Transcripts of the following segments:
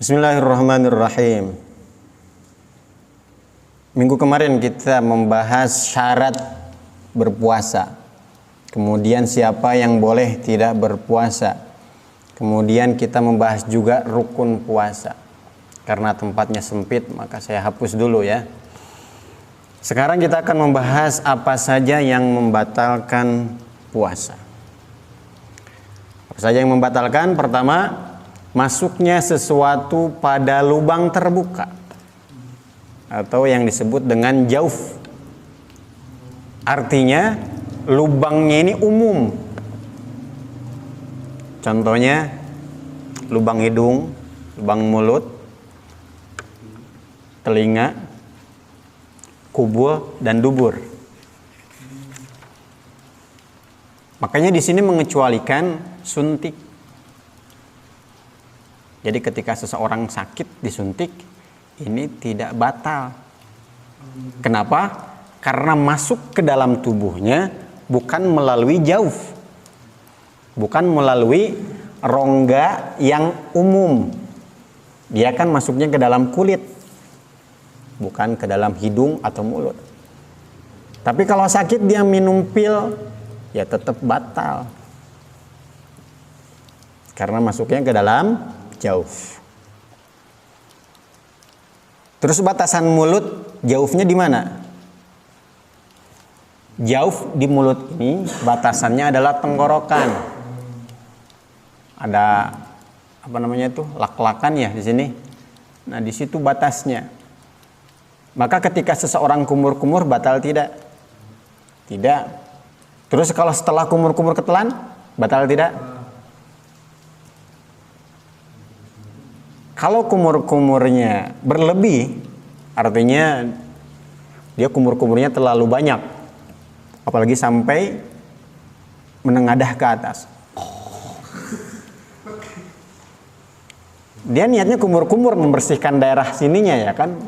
Bismillahirrahmanirrahim. Minggu kemarin kita membahas syarat berpuasa. Kemudian siapa yang boleh tidak berpuasa. Kemudian kita membahas juga rukun puasa. Karena tempatnya sempit, maka saya hapus dulu ya. Sekarang kita akan membahas apa saja yang membatalkan puasa. Apa saja yang membatalkan? Pertama, masuknya sesuatu pada lubang terbuka atau yang disebut dengan jauf. Artinya lubangnya ini umum. Contohnya lubang hidung, lubang mulut, telinga, kubul dan dubur. Makanya di sini mengecualikan suntik. Jadi ketika seseorang sakit disuntik, ini tidak batal. Kenapa? Karena masuk ke dalam tubuhnya bukan melalui jauf. Bukan melalui rongga yang umum. Dia kan masuknya ke dalam kulit. Bukan ke dalam hidung atau mulut. Tapi kalau sakit dia minum pil, ya tetap batal. Karena masuknya ke dalam jauf. Terus batasan mulut, jaufnya di mana? Jauf di mulut ini batasannya adalah tenggorokan. Ada apa namanya itu? Lak-lakan ya di sini. Nah, di situ batasnya. Maka ketika seseorang kumur-kumur batal tidak? Tidak. Terus kalau setelah kumur-kumur ketelan, batal tidak? Kalau kumur-kumurnya berlebih, artinya dia kumur-kumurnya terlalu banyak, apalagi sampai menengadah ke atas. Dia niatnya kumur-kumur membersihkan daerah sininya ya kan,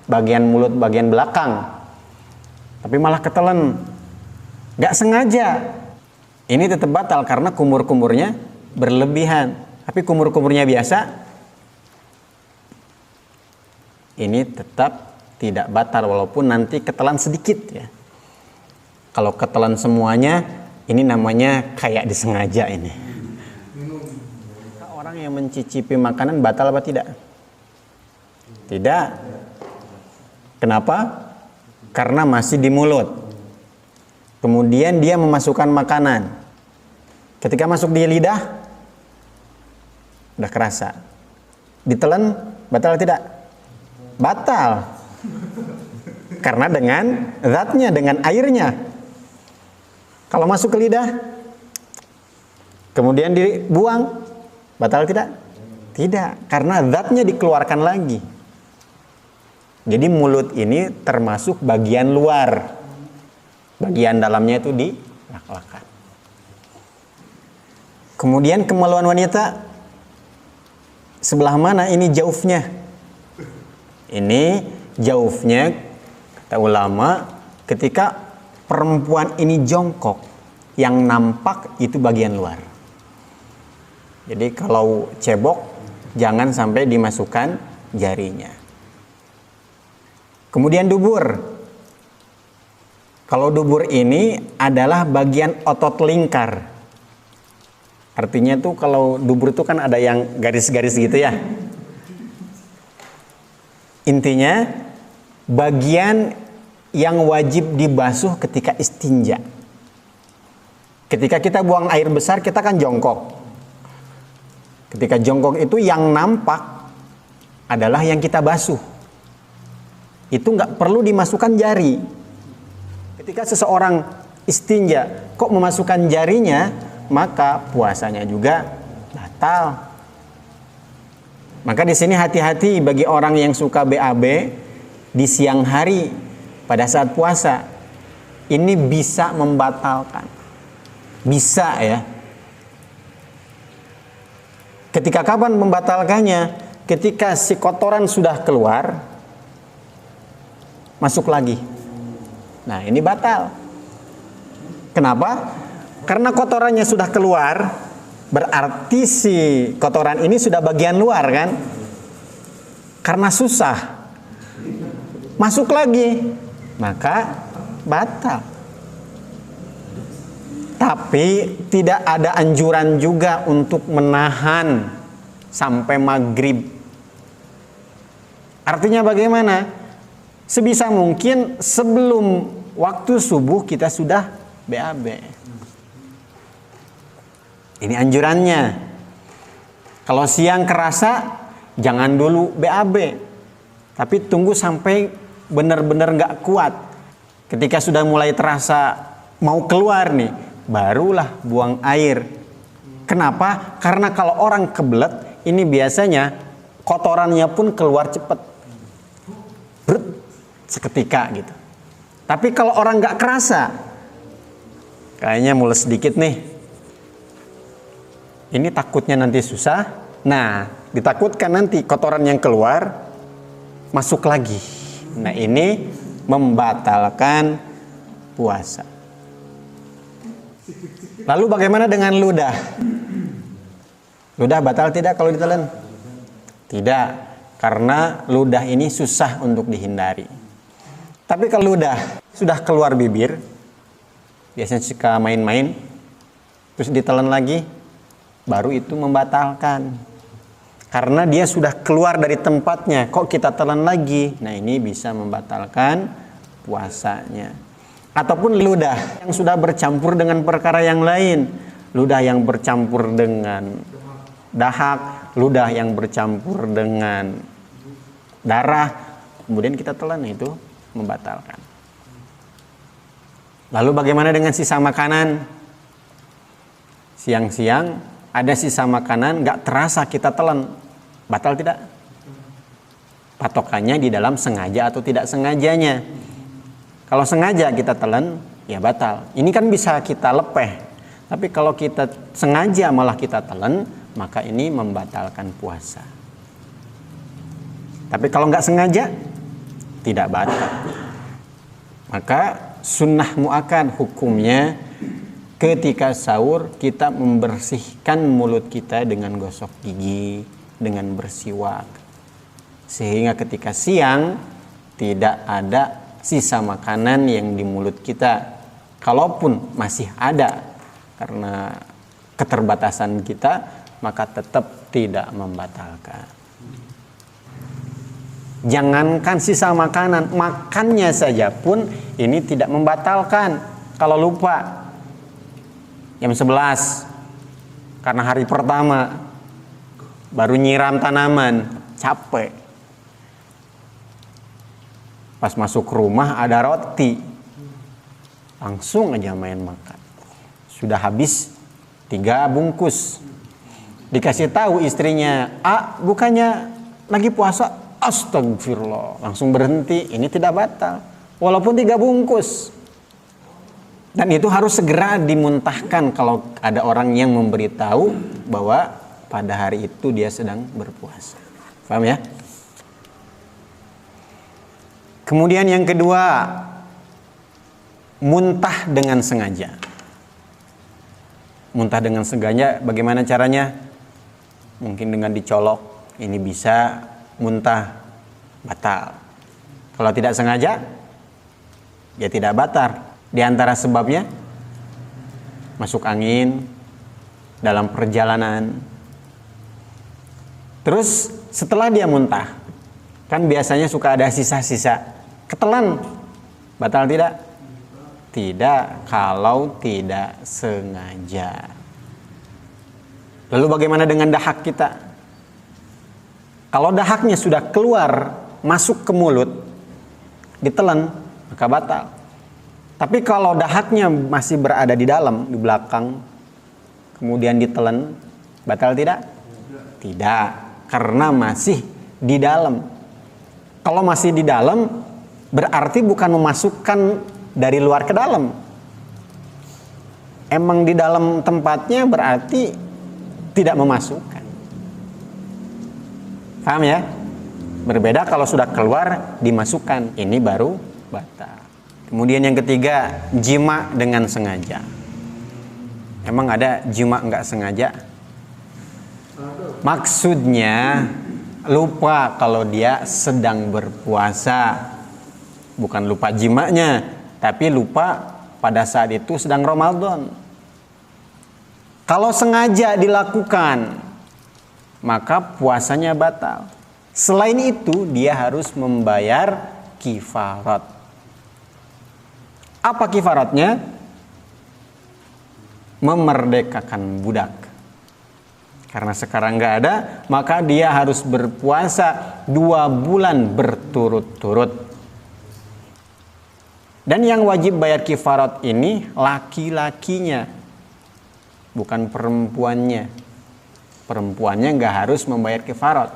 bagian mulut, bagian belakang, tapi malah ketelan, nggak sengaja. Ini tetap batal karena kumur-kumurnya berlebihan. Tapi kumur-kumurnya biasa, ini tetap tidak batal walaupun nanti ketelan sedikit ya. Kalau ketelan semuanya, ini namanya kayak disengaja ini. Orang yang mencicipi makanan batal apa tidak? Tidak. Kenapa? Karena masih di mulut. Kemudian dia memasukkan makanan. Ketika masuk di lidah, udah kerasa. Ditelan, batal tidak? Batal. Karena dengan zatnya, dengan airnya. Kalau masuk ke lidah, kemudian dibuang, batal tidak? Tidak, karena zatnya dikeluarkan lagi. Jadi mulut ini termasuk bagian luar. Bagian dalamnya itu di lak-lakan. Kemudian kemaluan wanita, sebelah mana ini jaufnya? Ini jaufnya, kata ulama, ketika perempuan ini jongkok, yang nampak itu bagian luar. Jadi kalau cebok, jangan sampai dimasukkan jarinya. Kemudian dubur. Kalau dubur ini adalah bagian otot lingkar. Artinya tuh kalau dubur itu kan ada yang garis-garis gitu ya. Intinya bagian yang wajib dibasuh ketika istinja. Ketika kita buang air besar kita kan jongkok. Ketika jongkok itu yang nampak adalah yang kita basuh. Itu nggak perlu dimasukkan jari. Ketika seseorang istinja kok memasukkan jarinya, maka puasanya juga batal. Maka di sini hati-hati bagi orang yang suka BAB di siang hari pada saat puasa. Ini bisa membatalkan. Bisa ya. Ketika kapan membatalkannya? Ketika si kotoran sudah keluar, masuk lagi. Nah, ini batal. Kenapa? Karena kotorannya sudah keluar, berarti si kotoran ini sudah bagian luar kan. karena susah, masuk lagi, maka batal. Tapi tidak ada anjuran juga untuk menahan sampai maghrib. Artinya bagaimana? Sebisa mungkin sebelum waktu subuh kita sudah BAB. Ini anjurannya. Kalau siang kerasa, jangan dulu BAB. Tapi tunggu sampai benar-benar nggak kuat. Ketika sudah mulai terasa mau keluar nih, barulah buang air. Kenapa? Karena kalau orang kebelet, ini biasanya kotorannya pun keluar cepat. Brut, seketika gitu. Tapi kalau orang nggak kerasa, kayaknya mules sedikit nih. Ini takutnya nanti susah. Nah, ditakutkan nanti kotoran yang keluar masuk lagi. Nah, ini membatalkan puasa. Lalu bagaimana dengan ludah? Ludah batal tidak kalau ditelan? Tidak, karena ludah ini susah untuk dihindari. Tapi kalau ludah sudah keluar bibir, biasanya suka main-main, terus ditelan lagi, baru itu membatalkan. Karena dia sudah keluar dari tempatnya, kok kita telan lagi? Nah, ini bisa membatalkan puasanya. Ataupun ludah yang sudah bercampur dengan perkara yang lain, ludah yang bercampur dengan dahak, ludah yang bercampur dengan darah, kemudian kita telan, itu membatalkan. Lalu bagaimana dengan sisa makanan? Siang-siang ada sisa makanan, gak terasa kita telan, batal tidak? Patokannya di dalam sengaja atau tidak sengajanya. Kalau sengaja kita telan, ya batal. Ini kan bisa kita lepeh. Tapi kalau kita sengaja malah kita telan, maka ini membatalkan puasa. Tapi kalau nggak sengaja, tidak batal. Maka sunnah muakkad hukumnya ketika sahur kita membersihkan mulut kita dengan gosok gigi, dengan bersiwak. Sehingga ketika siang tidak ada sisa makanan yang di mulut kita. Kalaupun masih ada karena keterbatasan kita, maka tetap tidak membatalkan. Jangankan sisa makanan, makannya saja pun ini tidak membatalkan. Kalau lupa jam 11 karena hari pertama baru nyiram tanaman, capek. Pas masuk rumah ada roti, langsung aja main makan. Sudah habis 3 bungkus. Dikasih tahu istrinya, bukannya lagi puasa? Astagfirullah, langsung berhenti. Ini tidak batal, walaupun 3 bungkus. Dan itu harus segera dimuntahkan kalau ada orang yang memberitahu bahwa pada hari itu dia sedang berpuasa. Paham ya? Kemudian yang kedua, muntah dengan sengaja. Muntah dengan sengaja bagaimana caranya? Mungkin dengan dicolok, ini bisa muntah, batal. Kalau tidak sengaja, ya tidak batal. Di antara sebabnya, masuk angin dalam perjalanan. Terus setelah dia muntah, kan biasanya suka ada sisa-sisa, ketelan, batal tidak? Tidak, kalau tidak sengaja. Lalu bagaimana dengan dahak kita? Kalau dahaknya sudah keluar, masuk ke mulut, ditelan, maka batal. Tapi kalau dahaknya masih berada di dalam, di belakang, kemudian ditelan, batal tidak? Tidak, karena masih di dalam. Kalau masih di dalam, berarti bukan memasukkan dari luar ke dalam. Emang di dalam tempatnya berarti tidak memasukkan. Paham ya? Berbeda kalau sudah keluar, dimasukkan. Ini baru batal. Kemudian yang ketiga, jima dengan sengaja. Emang ada jima nggak sengaja? Maksudnya lupa kalau dia sedang berpuasa. Bukan lupa jimanya, tapi lupa pada saat itu sedang Ramadan. Kalau sengaja dilakukan, maka puasanya batal. Selain itu, dia harus membayar kifarat. Apa kifaratnya? Memerdekakan budak. Karena sekarang nggak ada, maka dia harus berpuasa 2 bulan berturut-turut. Dan yang wajib bayar kifarat ini laki-lakinya, bukan perempuannya. Perempuannya nggak harus membayar kifarat.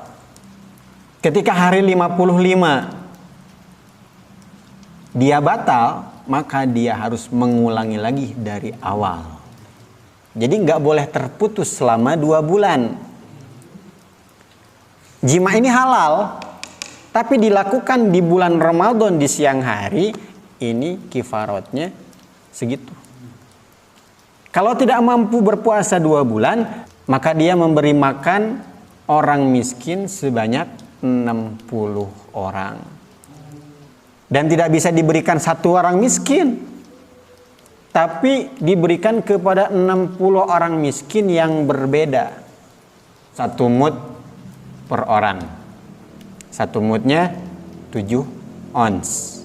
Ketika hari 55 dia batal, maka dia harus mengulangi lagi dari awal. Jadi nggak boleh terputus selama 2 bulan. Jima ini halal, tapi dilakukan di bulan Ramadan di siang hari, ini kifaratnya segitu. Kalau tidak mampu berpuasa 2 bulan, maka dia memberi makan orang miskin sebanyak 60 orang. Dan tidak bisa diberikan 1 orang miskin, tapi diberikan kepada 60 orang miskin yang berbeda. 1 mud per orang. 1 mudnya 7 ons.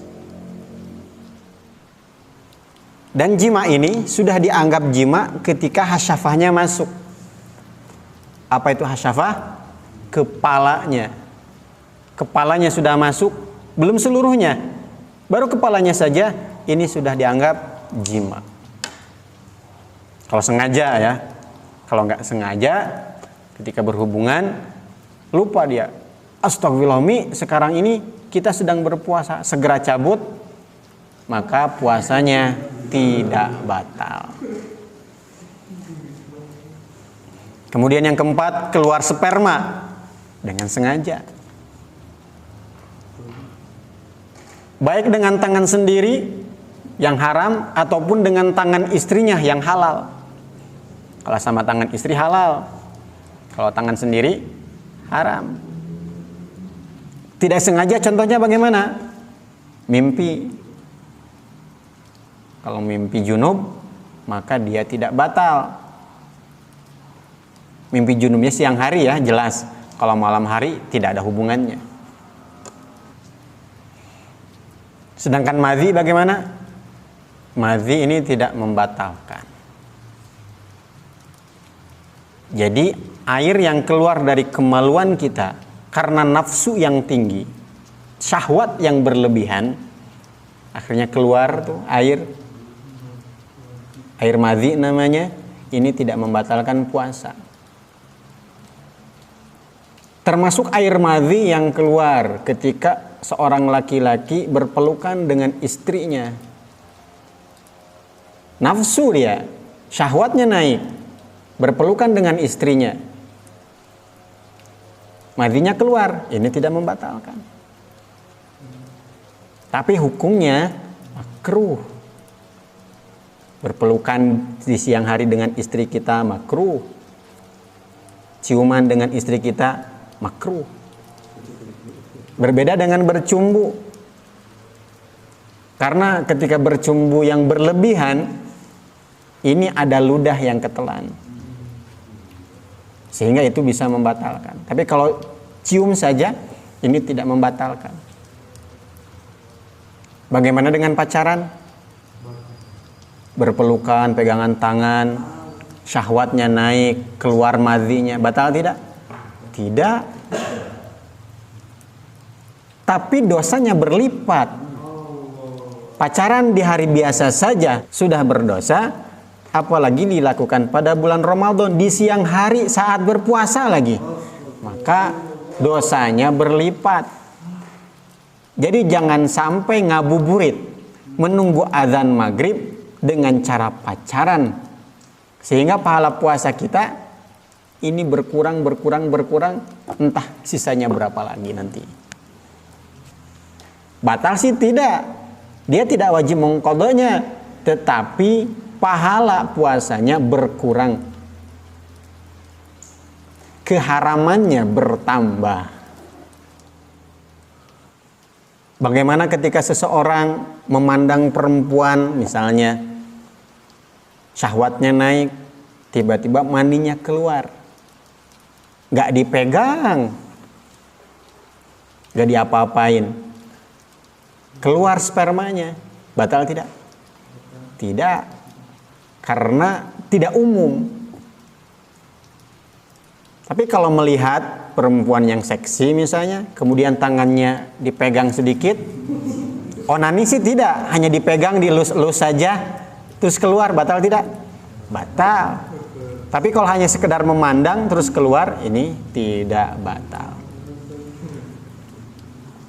Dan jima ini sudah dianggap jima ketika hasyafahnya masuk. Apa itu hasyafah? Kepalanya. Kepalanya sudah masuk, belum seluruhnya. Baru kepalanya saja, ini sudah dianggap jima. Kalau sengaja ya. Kalau nggak sengaja, ketika berhubungan, lupa dia. Astagfirullahaladzim, sekarang ini kita sedang berpuasa. Segera cabut, maka puasanya tidak batal. Kemudian yang keempat, keluar sperma dengan sengaja. Baik dengan tangan sendiri yang haram ataupun dengan tangan istrinya yang halal. Kalau sama tangan istri halal, kalau tangan sendiri haram. Tidak sengaja, contohnya bagaimana? Mimpi. Kalau mimpi junub, maka dia tidak batal. Mimpi junubnya siang hari ya, jelas. Kalau malam hari tidak ada hubungannya. Sedangkan madhi bagaimana? Madhi ini tidak membatalkan. Jadi air yang keluar dari kemaluan kita karena nafsu yang tinggi, syahwat yang berlebihan, akhirnya keluar tuh air madhi namanya, ini tidak membatalkan puasa. Termasuk air madhi yang keluar ketika seorang laki-laki berpelukan dengan istrinya. Nafsu dia, syahwatnya naik, berpelukan dengan istrinya. Madhinya keluar, ini tidak membatalkan. Tapi hukumnya makruh. Berpelukan di siang hari dengan istri kita makruh. Ciuman dengan istri kita makruh. Berbeda dengan bercumbu. Karena ketika bercumbu yang berlebihan, ini ada ludah yang ketelan. Sehingga itu bisa membatalkan. Tapi kalau cium saja, ini tidak membatalkan. Bagaimana dengan pacaran? Berpelukan, pegangan tangan, syahwatnya naik, keluar madhinya, batal tidak? Tidak. Tapi dosanya berlipat. Pacaran di hari biasa saja sudah berdosa, apalagi dilakukan pada bulan Ramadan di siang hari saat berpuasa lagi, maka dosanya berlipat. Jadi jangan sampai ngabuburit menunggu azan maghrib dengan cara pacaran, sehingga pahala puasa kita ini berkurang, entah sisanya berapa lagi nanti. Batal sih tidak, dia tidak wajib mengqadanya, tetapi pahala puasanya berkurang, keharamannya bertambah. Bagaimana ketika seseorang memandang perempuan misalnya, syahwatnya naik, tiba-tiba mandinya keluar, gak dipegang, gak diapa-apain, keluar spermanya, batal tidak? Tidak, karena tidak umum. Tapi kalau melihat perempuan yang seksi misalnya, kemudian tangannya dipegang sedikit, onani sih tidak, hanya dipegang, dilus-lus saja, terus keluar, batal tidak? Batal. Tapi kalau hanya sekedar memandang terus keluar, ini tidak batal.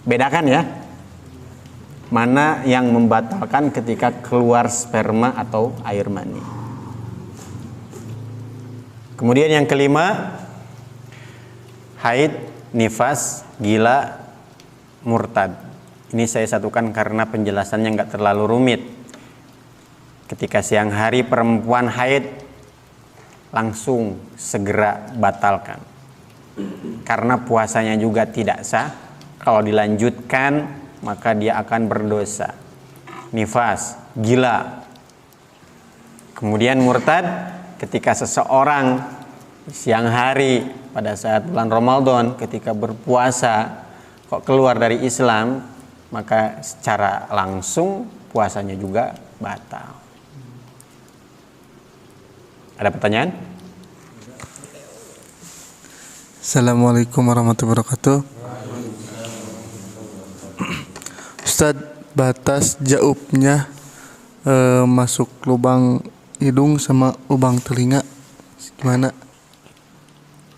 Bedakan ya, mana yang membatalkan ketika keluar sperma atau air mani. Kemudian yang kelima, haid, nifas, gila, murtad. Ini saya satukan karena penjelasannya nggak terlalu rumit. Ketika siang hari perempuan haid, langsung segera batalkan. Karena puasanya juga tidak sah. Kalau dilanjutkan, maka dia akan berdosa. Nifas, gila. Kemudian murtad, ketika seseorang siang hari pada saat bulan Ramadan ketika berpuasa kok keluar dari Islam, maka secara langsung puasanya juga batal. Ada pertanyaan? Assalamualaikum warahmatullahi wabarakatuh. Ustadz, batas jaubnya masuk lubang hidung sama lubang telinga gimana?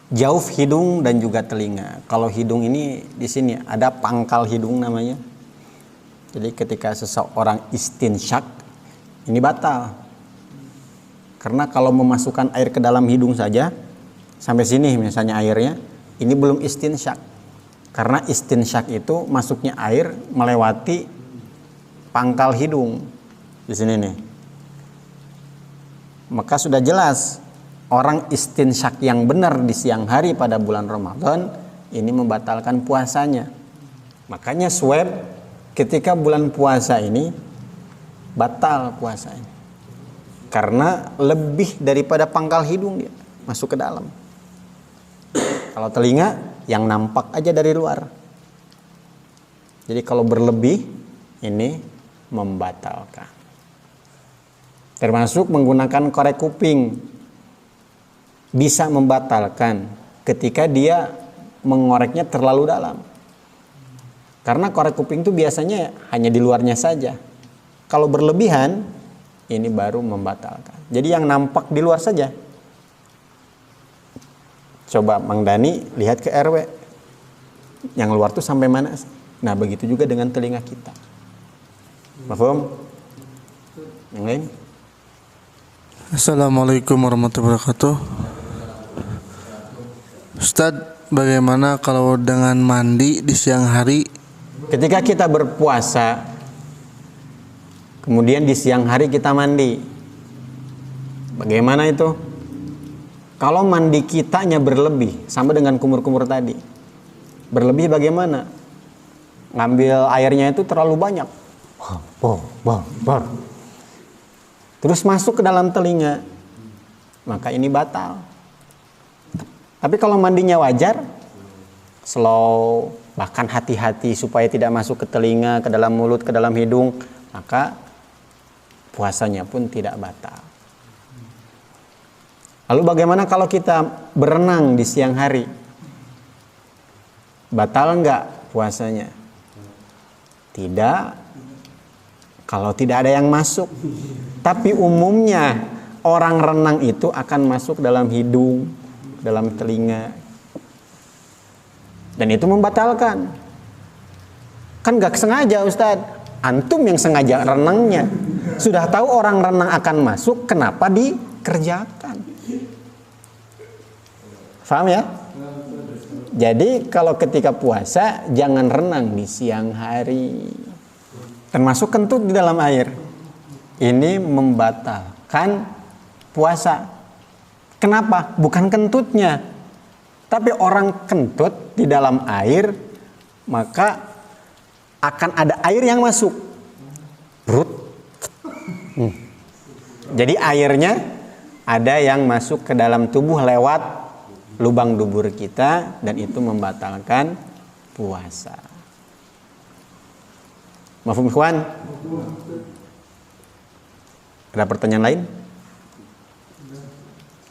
Jauf hidung dan juga telinga. Kalau hidung ini di sini ada pangkal hidung namanya. Jadi ketika seseorang istinsyak, ini batal. Karena kalau memasukkan air ke dalam hidung saja, sampai sini misalnya airnya, ini belum istinsyak. Karena istinsyak itu masuknya air melewati pangkal hidung. Di sini nih. Maka sudah jelas, orang istinsyak yang benar di siang hari pada bulan Ramadan ini membatalkan puasanya. Makanya swab ketika bulan puasa ini batal puasanya. Karena lebih daripada pangkal hidung dia masuk ke dalam. Kalau telinga yang nampak aja dari luar. Jadi kalau berlebih ini membatalkan. Termasuk menggunakan korek kuping bisa membatalkan ketika dia mengoreknya terlalu dalam. Karena korek kuping itu biasanya hanya di luarnya saja. Kalau berlebihan, ini baru membatalkan. Jadi yang nampak di luar saja. Coba Mang Dani lihat ke RW. Yang luar tuh sampai mana? Nah begitu juga dengan telinga kita. Paham? Yang lain? Assalamualaikum warahmatullahi wabarakatuh. Ustadz, bagaimana kalau dengan mandi di siang hari? Ketika kita berpuasa, kemudian di siang hari kita mandi, bagaimana itu? Kalau mandi kitanya berlebih, sama dengan kumur-kumur tadi. Berlebih bagaimana? Ngambil airnya itu terlalu banyak. Terus masuk ke dalam telinga, maka ini batal. Tapi kalau mandinya wajar, slow, bahkan hati-hati supaya tidak masuk ke telinga, ke dalam mulut, ke dalam hidung, maka puasanya pun tidak batal. Lalu bagaimana kalau kita berenang di siang hari? Batal enggak puasanya? Tidak. Kalau tidak ada yang masuk. Tapi umumnya orang renang itu akan masuk dalam hidung, dalam telinga. Dan itu membatalkan. Kan gak sengaja Ustadz. Antum yang sengaja renangnya. Sudah tahu orang renang akan masuk, kenapa dikerjakan? Paham ya? Jadi kalau ketika puasa jangan renang di siang hari. Termasuk kentut di dalam air. Ini membatalkan puasa. Kenapa? Bukan kentutnya. Tapi orang kentut di dalam air, maka akan ada air yang masuk. Brut. Jadi airnya ada yang masuk ke dalam tubuh lewat lubang dubur kita dan itu membatalkan puasa. Mafhum ikhwan? Ada pertanyaan lain?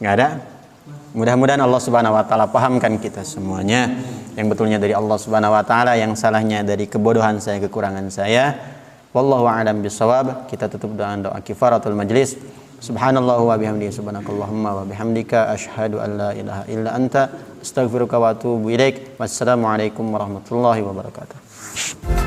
Nggak ada? Mudah-mudahan Allah Subhanahu wa taala pahamkan kita semuanya yang betulnya dari Allah Subhanahu wa taala, yang salahnya dari kebodohan saya, kekurangan saya. Wallahu a'lam bishawab. Kita tutup dengan doa kifaratul majlis. Subhanallahu wa bihamdihi subhanakallahumma wa bihamdika asyhadu an la ilaha illa anta astaghfiruka wa atubu ilaik. Wassalamualaikum warahmatullahi wabarakatuh.